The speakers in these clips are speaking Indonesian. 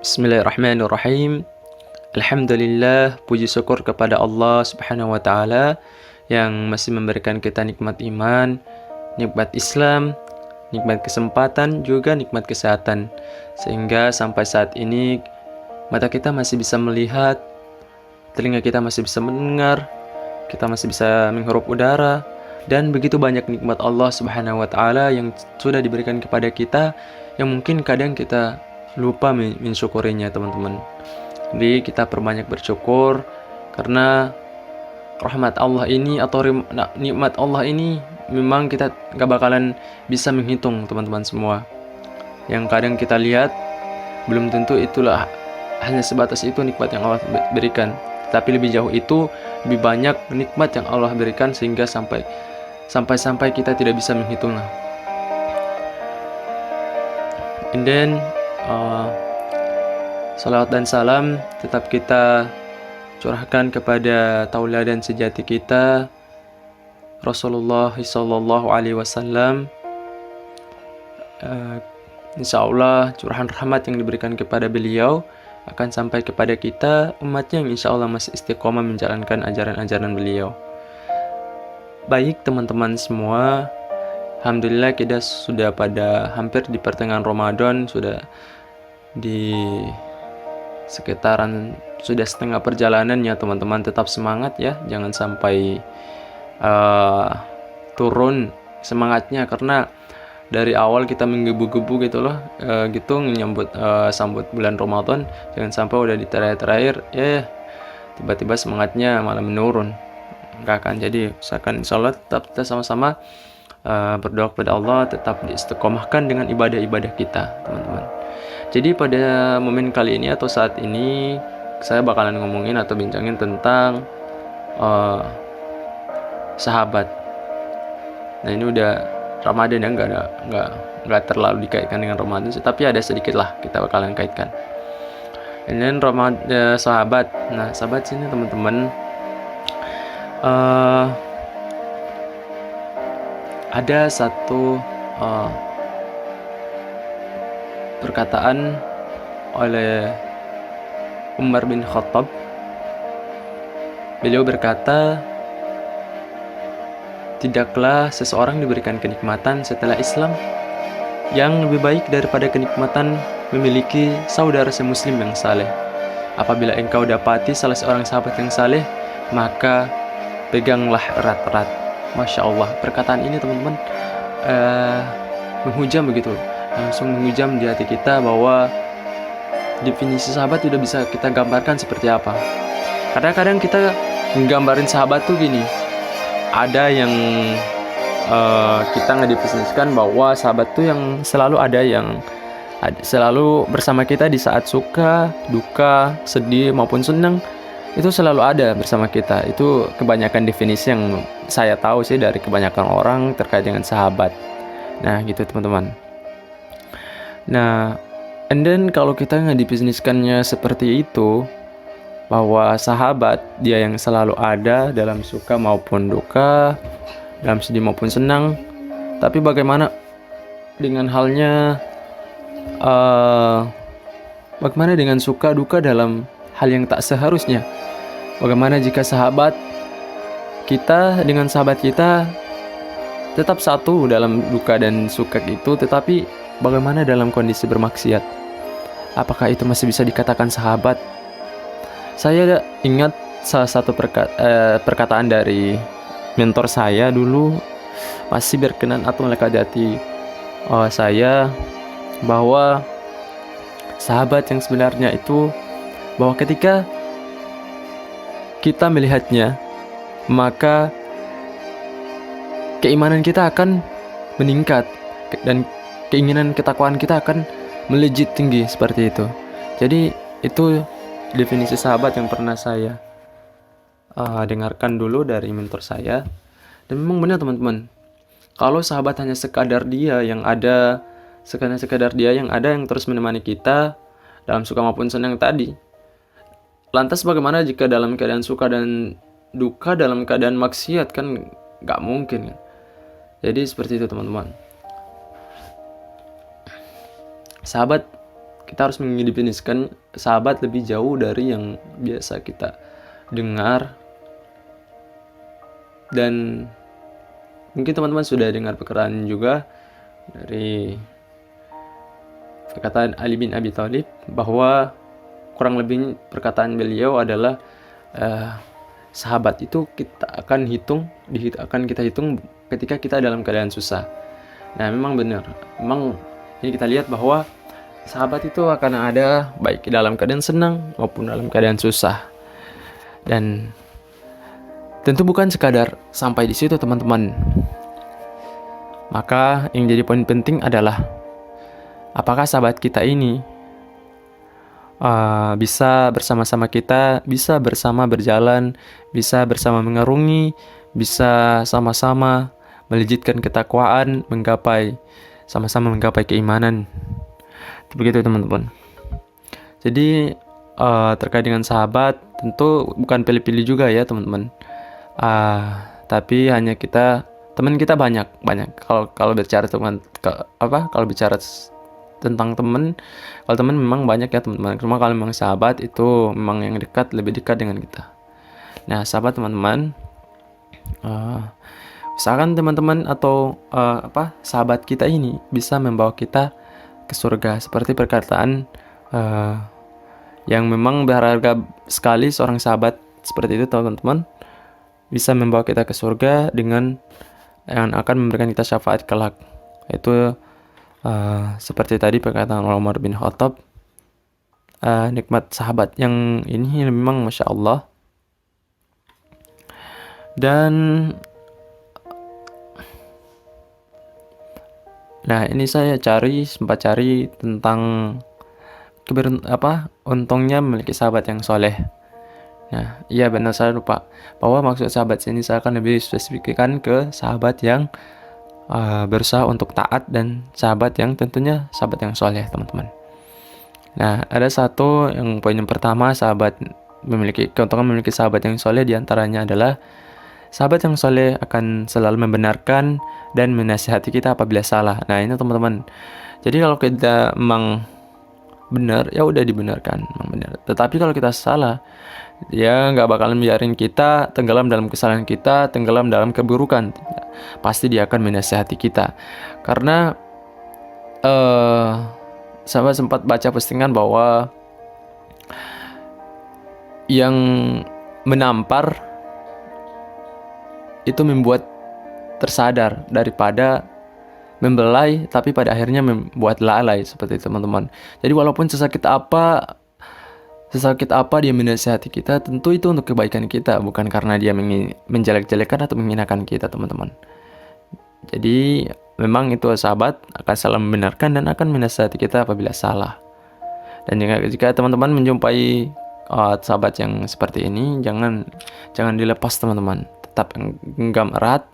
Bismillahirrahmanirrahim. Alhamdulillah, puji syukur kepada Allah Subhanahu wa taala yang masih memberikan kita nikmat iman, nikmat Islam, nikmat kesempatan, juga nikmat kesehatan. Sehingga sampai saat ini mata kita masih bisa melihat, telinga kita masih bisa mendengar, kita masih bisa menghirup udara, dan begitu banyak nikmat Allah Subhanahu wa taala yang sudah diberikan kepada kita yang mungkin kadang kita lupa mensyukurinya, teman-teman. Jadi kita perbanyak bersyukur karena rahmat Allah ini atau nikmat Allah ini memang kita gak bakalan bisa menghitung, teman-teman semua. Yang kadang kita lihat belum tentu itulah hanya sebatas itu nikmat yang Allah berikan. Tapi lebih jauh itu, lebih banyak nikmat yang Allah berikan sehingga sampai kita tidak bisa menghitungnya. And then salawat dan salam tetap kita curahkan kepada tauladan sejati kita, Rasulullah sallallahu alaihi wasallam. Insyaallah curahan rahmat yang diberikan kepada beliau akan sampai kepada kita, umatnya yang insyaallah masih istiqomah menjalankan ajaran-ajaran beliau. Baik teman-teman semua, alhamdulillah kita sudah pada hampir di pertengahan Ramadan, sudah di sekitaran sudah setengah perjalanan ya teman-teman. Tetap semangat ya, jangan sampai turun semangatnya, karena dari awal kita menggebu-gebu gitu loh, gitu sambut bulan Ramadan, jangan sampai udah di terakhir ya tiba-tiba semangatnya malah menurun. Enggak akan jadi. Usahakan insyaallah tetap kita sama-sama berdoa kepada Allah, tetap diistiqomahkan dengan ibadah-ibadah kita, teman-teman. Jadi pada momen kali ini atau saat ini saya bakalan ngomongin atau bincangin tentang sahabat. Nah, ini udah Ramadan ya, nggak terlalu dikaitkan dengan Ramadan, tapi ada sedikit lah kita bakalan kaitkan. Ini Ramadan sahabat. Nah, sahabat sini teman-teman, ada satu perkataan oleh Umar bin Khattab. Beliau berkata, tidaklah seseorang diberikan kenikmatan setelah Islam yang lebih baik daripada kenikmatan memiliki saudara semuslim yang saleh. Apabila engkau dapati salah seorang sahabat yang saleh, maka peganglah erat-erat. Masya Allah, perkataan ini teman-teman menghujam begitu, langsung menghujam di hati kita bahwa definisi sahabat sudah bisa kita gambarkan seperti apa. Kadang-kadang kita menggambarin sahabat tuh gini, ada yang kita ngedefinisikan bahwa sahabat tuh yang selalu ada, yang selalu bersama kita di saat suka, duka, sedih maupun senang, itu selalu ada bersama kita. Itu kebanyakan definisi yang saya tahu sih dari kebanyakan orang terkait dengan sahabat. Nah gitu teman-teman. Nah, and then kalau kita ngedefinisikannya seperti itu, bahwa sahabat dia yang selalu ada dalam suka maupun duka, dalam sedih maupun senang. Tapi bagaimana dengan halnya bagaimana dengan suka duka dalam hal yang tak seharusnya? Bagaimana jika sahabat kita dengan sahabat kita tetap satu dalam duka dan suka itu, tetapi bagaimana dalam kondisi bermaksiat? Apakah itu masih bisa dikatakan sahabat? Saya ingat salah satu perkataan dari mentor saya dulu, masih berkenan atau melekat di hati saya, bahwa sahabat yang sebenarnya itu, bahwa ketika kita melihatnya, maka keimanan kita akan meningkat dan keinginan ketakwaan kita akan melejit tinggi, seperti itu. Jadi itu definisi sahabat yang pernah saya dengarkan dulu dari mentor saya. Dan memang benar teman-teman, kalau sahabat hanya sekadar dia yang ada, sekadar dia yang ada yang terus menemani kita dalam suka maupun senang tadi, lantas bagaimana jika dalam keadaan suka dan duka, dalam keadaan maksiat? Kan gak mungkin kan? Jadi seperti itu teman-teman. Sahabat kita harus mendefinisikan sahabat lebih jauh dari yang biasa kita dengar. Dan mungkin teman-teman sudah dengar perkataan juga dari perkataan Ali bin Abi Thalib, bahwa kurang lebih perkataan beliau adalah sahabat itu akan kita hitung ketika kita dalam keadaan susah. Nah, memang benar. Memang ini kita lihat bahwa sahabat itu akan ada baik dalam keadaan senang maupun dalam keadaan susah. Dan tentu bukan sekadar sampai di situ, teman-teman. Maka yang jadi poin penting adalah apakah sahabat kita ini bisa bersama-sama kita, bisa bersama berjalan, bisa bersama mengarungi, bisa sama-sama melejitkan ketakwaan, sama-sama menggapai keimanan. Begitu, teman-teman. Jadi terkait dengan sahabat, tentu bukan pilih-pilih juga ya, teman-teman. Tapi hanya teman kita banyak. Kalau bicara kalau bicara tentang teman, kalau teman memang banyak ya, teman-teman. Cuma kalau memang sahabat itu memang yang lebih dekat dengan kita. Nah, sahabat, teman-teman, misalkan teman-teman atau sahabat kita ini bisa membawa kita ke surga, seperti perkataan yang memang berharga sekali seorang sahabat seperti itu, teman-teman, bisa membawa kita ke surga dengan yang akan memberikan kita syafaat kelak. Itu seperti tadi perkataan Umar bin Khattab, nikmat sahabat yang ini memang Masya Allah. Dan nah, ini saya sempat cari tentang untungnya memiliki sahabat yang soleh. Nah, iya benar, saya lupa bahwa maksud sahabat sini saya akan lebih spesifikkan ke sahabat yang berusaha untuk taat, dan sahabat yang tentunya sahabat yang soleh, teman-teman. Nah, ada satu yang poin yang pertama, keuntungan memiliki sahabat yang soleh diantaranya adalah sahabat yang soleh akan selalu membenarkan dan menasihati kita apabila salah. Nah, ini, teman-teman. Jadi kalau kita memang benar, ya udah dibenarkan, memang benar. Tetapi kalau kita salah, dia nggak bakalan biarin kita tenggelam dalam kesalahan kita, tenggelam dalam keburukan. Pasti dia akan menasihati kita. Karena saya sempat baca postingan bahwa yang menampar itu membuat tersadar daripada membelai, tapi pada akhirnya membuat lalai, seperti itu, teman-teman. Jadi walaupun sesakit apa dia menasihati kita, tentu itu untuk kebaikan kita, bukan karena dia menjelek-jelekan atau menghinakan kita, teman-teman. Jadi memang itu sahabat akan selalu membenarkan dan akan menasihati kita apabila salah. Dan jika teman-teman menjumpai sahabat yang seperti ini, jangan dilepas, teman-teman. Tetap genggam erat,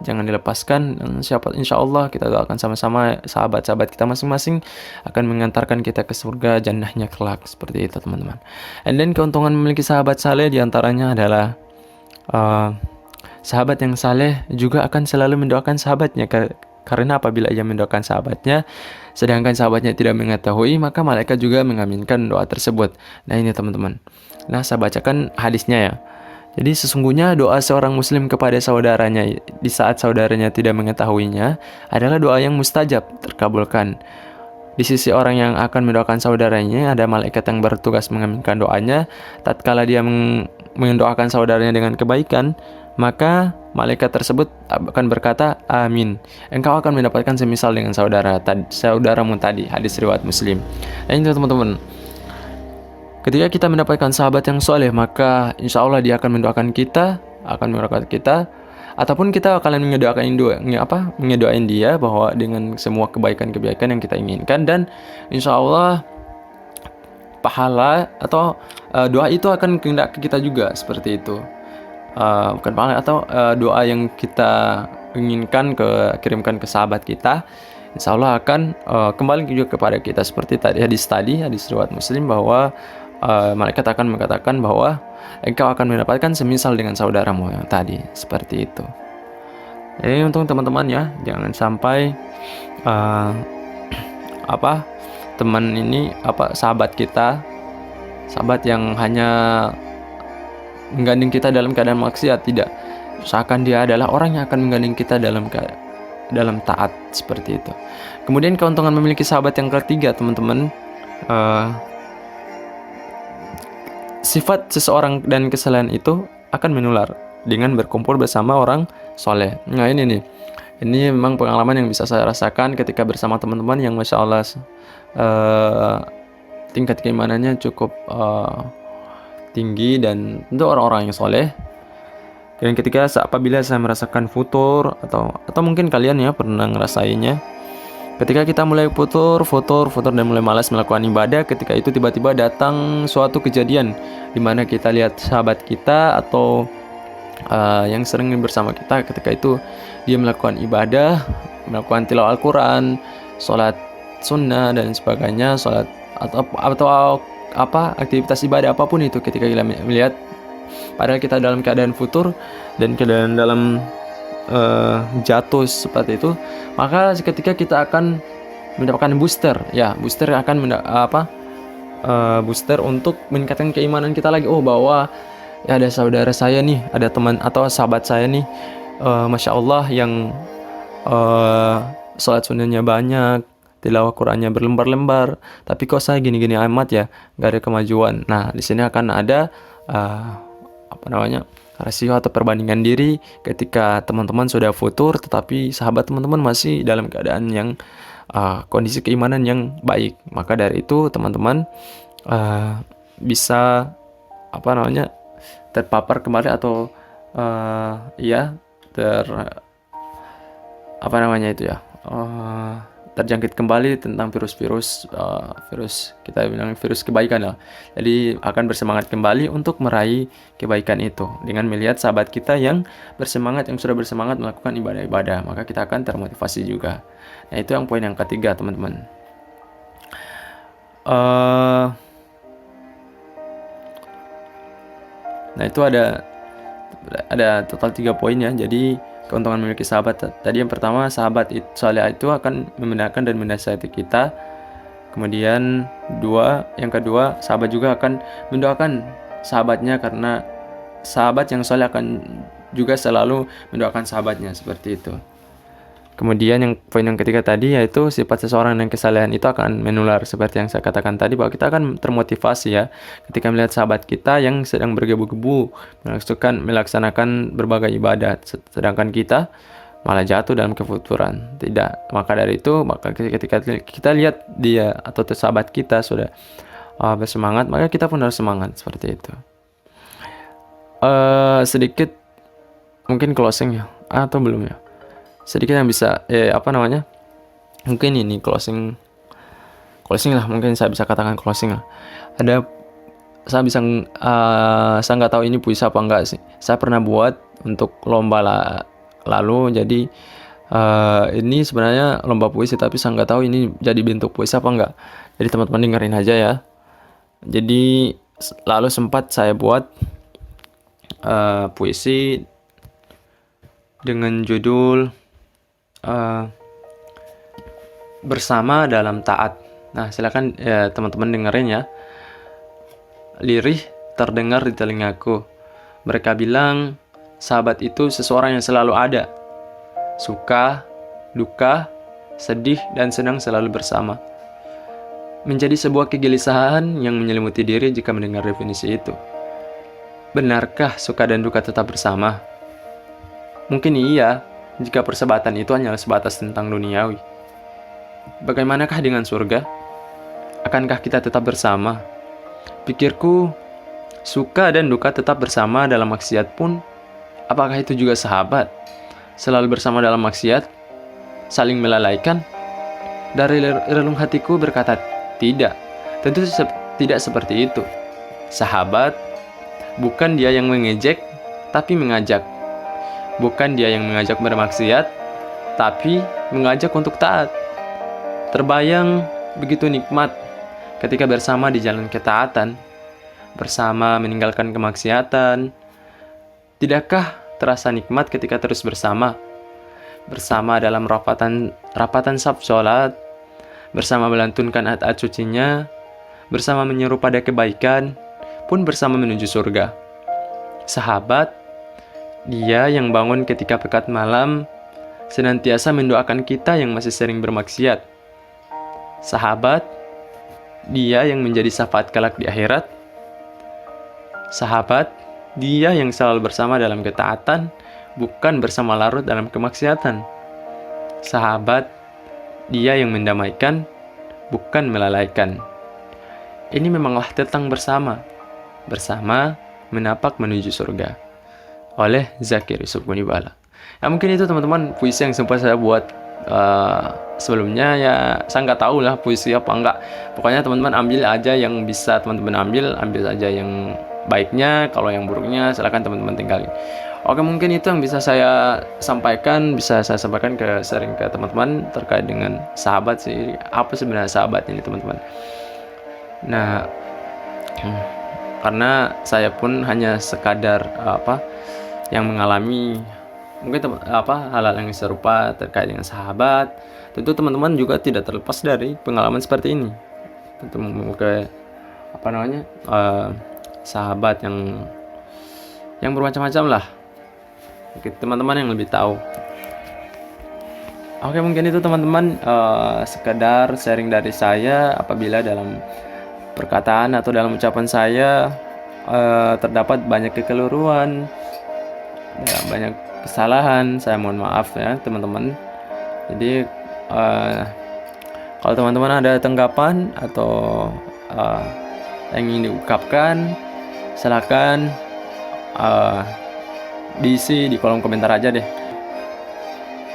jangan dilepaskan. Dan insya Allah kita doakan sama-sama sahabat-sahabat kita masing-masing akan mengantarkan kita ke surga jannahnya kelak, seperti itu, teman-teman. And then keuntungan memiliki sahabat saleh diantaranya adalah sahabat yang saleh juga akan selalu mendoakan sahabatnya, karena apabila ia mendoakan sahabatnya sedangkan sahabatnya tidak mengetahui, maka malaikat juga mengaminkan doa tersebut. Nah, ini, teman-teman. Nah, saya bacakan hadisnya ya. Jadi sesungguhnya doa seorang muslim kepada saudaranya di saat saudaranya tidak mengetahuinya adalah doa yang mustajab, terkabulkan. Di sisi orang yang akan mendoakan saudaranya ada malaikat yang bertugas mengaminkan doanya. Tatkala dia mendoakan saudaranya dengan kebaikan, maka malaikat tersebut akan berkata, amin. Engkau akan mendapatkan semisal dengan saudaramu tadi. Hadis riwayat Muslim. Nah, ini, teman-teman. Ketika kita mendapatkan sahabat yang soleh, maka insya Allah dia akan mendoakan kita, ataupun kita akan mengedoain dia bahwa dengan semua kebaikan-kebaikan yang kita inginkan, dan insya Allah pahala atau doa itu akan kehendak ke kita juga, seperti itu. Bukan pahala atau doa yang kita inginkan kirimkan ke sahabat kita, insya Allah akan kembali juga kepada kita, seperti hadis riwayat Muslim bahwa malaikat akan mengatakan bahwa engkau akan mendapatkan semisal dengan saudaramu yang tadi, seperti itu. Jadi untuk teman-teman ya, jangan sampai teman ini sahabat kita, sahabat yang hanya menggandeng kita dalam keadaan maksiat, tidak. Seakan dia adalah orang yang akan menggandeng kita dalam taat, seperti itu. Kemudian keuntungan memiliki sahabat yang ketiga, teman-teman, sifat seseorang dan kesalahan itu akan menular dengan berkumpul bersama orang soleh. Nah ini memang pengalaman yang bisa saya rasakan ketika bersama teman-teman yang Masya Allah tingkat keimanannya cukup tinggi dan tentu orang-orang yang soleh. Dan apabila saya merasakan futur atau mungkin kalian ya pernah ngerasainnya, ketika kita mulai futur dan mulai malas melakukan ibadah, ketika itu tiba-tiba datang suatu kejadian di mana kita lihat sahabat kita atau yang sering bersama kita, ketika itu dia melakukan ibadah, melakukan tilawah Al-Quran, sholat sunnah dan sebagainya, sholat atau aktivitas ibadah apapun itu, ketika kita melihat padahal kita dalam keadaan futur dan keadaan dalam jatuh seperti itu, maka ketika kita akan mendapatkan booster akan booster untuk meningkatkan keimanan kita lagi. Bahwa ya ada saudara saya nih, ada teman atau sahabat saya nih, Masya Allah yang sholat sunnahnya banyak, tilawah Qurannya berlembar-lembar, tapi kok saya gini-gini amat ya, gak ada kemajuan. Nah di sini akan ada rasio atau perbandingan diri ketika teman-teman sudah futur tetapi sahabat teman-teman masih dalam keadaan yang kondisi keimanan yang baik. Maka dari itu teman-teman bisa terpapar kembali atau terjangkit kembali tentang virus kita bilang virus kebaikan lah. Jadi akan bersemangat kembali untuk meraih kebaikan itu dengan melihat sahabat kita yang sudah bersemangat melakukan ibadah-ibadah, maka kita akan termotivasi juga. Nah itu yang poin yang ketiga, teman-teman. Nah itu ada total 3 poin ya. Jadi keuntungan memiliki sahabat tadi, yang pertama, sahabat soleh itu akan membenarkan dan menasihati kita. Kemudian yang kedua, sahabat juga akan mendoakan sahabatnya, karena sahabat yang soleh akan juga selalu mendoakan sahabatnya, seperti itu. Kemudian poin yang ketiga tadi, yaitu sifat seseorang dan kesalehan itu akan menular, seperti yang saya katakan tadi, bahwa kita akan termotivasi ya ketika melihat sahabat kita yang sedang bergebu-gebu melaksanakan berbagai ibadah, sedangkan kita malah jatuh dalam kefuturan. Tidak. Maka dari itu, ketika kita lihat dia atau sahabat kita sudah bersemangat, maka kita pun harus semangat, seperti itu. Sedikit mungkin closing ya, atau belum ya? Sedikit yang bisa mungkin ini closing lah, mungkin saya bisa katakan closing lah. Saya nggak tahu ini puisi apa enggak sih. Saya pernah buat untuk lomba lalu, jadi ini sebenarnya lomba puisi, tapi saya nggak tahu ini jadi bentuk puisi apa enggak. Jadi teman-teman dengerin aja ya. Jadi lalu sempat saya buat puisi dengan judul bersama dalam taat. Nah silakan ya teman-teman dengerin ya. Lirih terdengar di telingaku, mereka bilang sahabat itu seseorang yang selalu ada, suka, duka, sedih dan senang selalu bersama. Menjadi sebuah kegelisahan yang menyelimuti diri jika mendengar definisi itu. Benarkah suka dan duka tetap bersama? Mungkin iya, jika persahabatan itu hanyalah sebatas tentang duniawi. Bagaimanakah dengan surga? Akankah kita tetap bersama? Pikirku, suka dan duka tetap bersama dalam maksiat pun, apakah itu juga sahabat? Selalu bersama dalam maksiat? Saling melalaikan? Dari relung hatiku berkata, tidak. Tentu tidak seperti itu. Sahabat, bukan dia yang mengejek, tapi mengajak. Bukan dia yang mengajak bermaksiat, tapi mengajak untuk taat. Terbayang begitu nikmat ketika bersama di jalan ketaatan, bersama meninggalkan kemaksiatan. Tidakkah terasa nikmat ketika terus bersama dalam rapatan saf sholat, bersama melantunkan ayat-ayat sucinya, bersama menyeru pada kebaikan, pun bersama menuju surga. Sahabat, dia yang bangun ketika pekat malam, senantiasa mendoakan kita yang masih sering bermaksiat. Sahabat, dia yang menjadi syafaat kelak di akhirat. Sahabat, dia yang selalu bersama dalam ketaatan, bukan bersama larut dalam kemaksiatan. Sahabat, dia yang mendamaikan, bukan melalaikan. Ini memanglah tentang bersama menapak menuju surga. Oleh Zakir Yusuf Gunibala. Ya mungkin itu teman-teman puisi yang sempat saya buat sebelumnya. Ya saya nggak tahu lah puisi apa enggak. Pokoknya teman-teman ambil aja yang bisa teman-teman ambil saja yang baiknya. Kalau yang buruknya silakan teman-teman tinggalin. Oke, mungkin itu yang bisa saya sampaikan sharing ke teman-teman terkait dengan sahabat sih. Apa sebenarnya sahabat ini teman-teman? Nah, karena saya pun hanya sekadar yang mengalami mungkin hal-hal yang serupa terkait dengan sahabat. Tentu teman-teman juga tidak terlepas dari pengalaman seperti ini. Tentu mungkin sahabat yang bermacam-macam lah. Teman-teman yang lebih tahu. Oke, mungkin itu teman-teman sekedar sharing dari saya. Apabila dalam perkataan atau dalam ucapan saya terdapat banyak kekeliruan, banyak kesalahan, saya mohon maaf ya teman-teman. Jadi kalau teman-teman ada tanggapan atau yang ingin diungkapkan, silakan diisi di kolom komentar aja deh.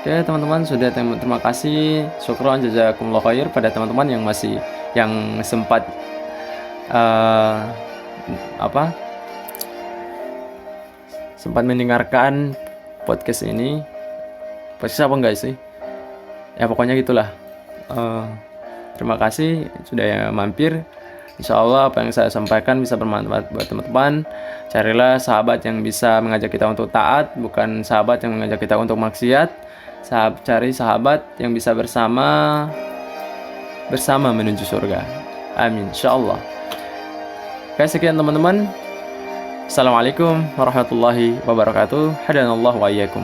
Oke teman-teman, sudah terima kasih, syukron jazakumullah khair pada teman-teman yang sempat sempat mendengarkan podcast ini. Podcast apa enggak sih? Ya pokoknya gitulah. Terima kasih sudah mampir. Insyaallah apa yang saya sampaikan bisa bermanfaat buat teman-teman. Carilah sahabat yang bisa mengajak kita untuk taat, bukan sahabat yang mengajak kita untuk maksiat. Cari sahabat yang bisa bersama menuju surga. Amin insyaallah. Oke, sekian teman-teman. Assalamualaikum warahmatullahi wabarakatuh. Hadanallahu wa iyyakum.